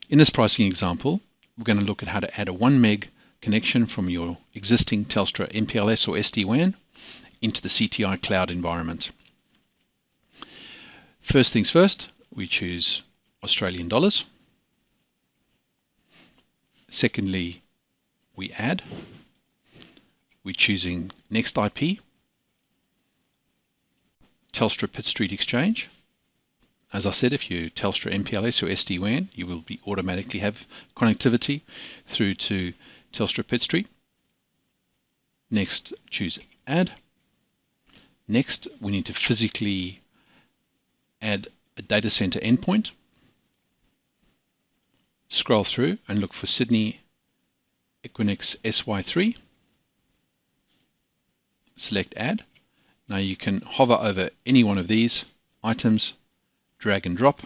In this pricing example, we're going to look at how to add a 1 meg connection from your existing Telstra MPLS or SD-WAN into the CTI cloud environment. First things first, we choose Australian dollars. Secondly, we add. We're choosing Next IP, Telstra Pitt Street Exchange. As I said, if you Telstra MPLS or SD-WAN, you will automatically have connectivity through to Telstra Pitt Street. Next, choose Add. Next, we need to physically add a data center endpoint. Scroll through and look for Sydney Equinix SY3. Select Add. Now you can hover over any one of these items, drag and drop,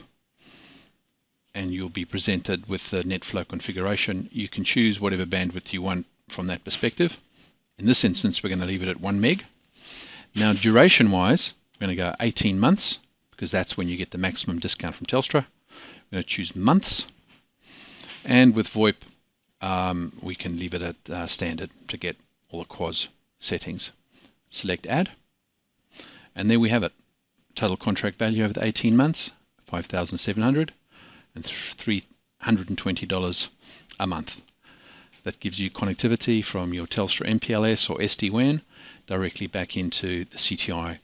and you'll be presented with the net flow configuration. You can choose whatever bandwidth you want from that perspective. In this instance, we're going to leave it at 1 meg. Now, duration-wise, we're going to go 18 months because that's when you get the maximum discount from Telstra. We're going to choose months, and with VoIP, we can leave it at standard to get all the QoS settings. Select Add, and there we have it. Total contract value over the 18 months, $5,700 and $320 a month. That gives you connectivity from your Telstra MPLS or SD-WAN directly back into the CTI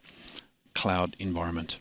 cloud environment.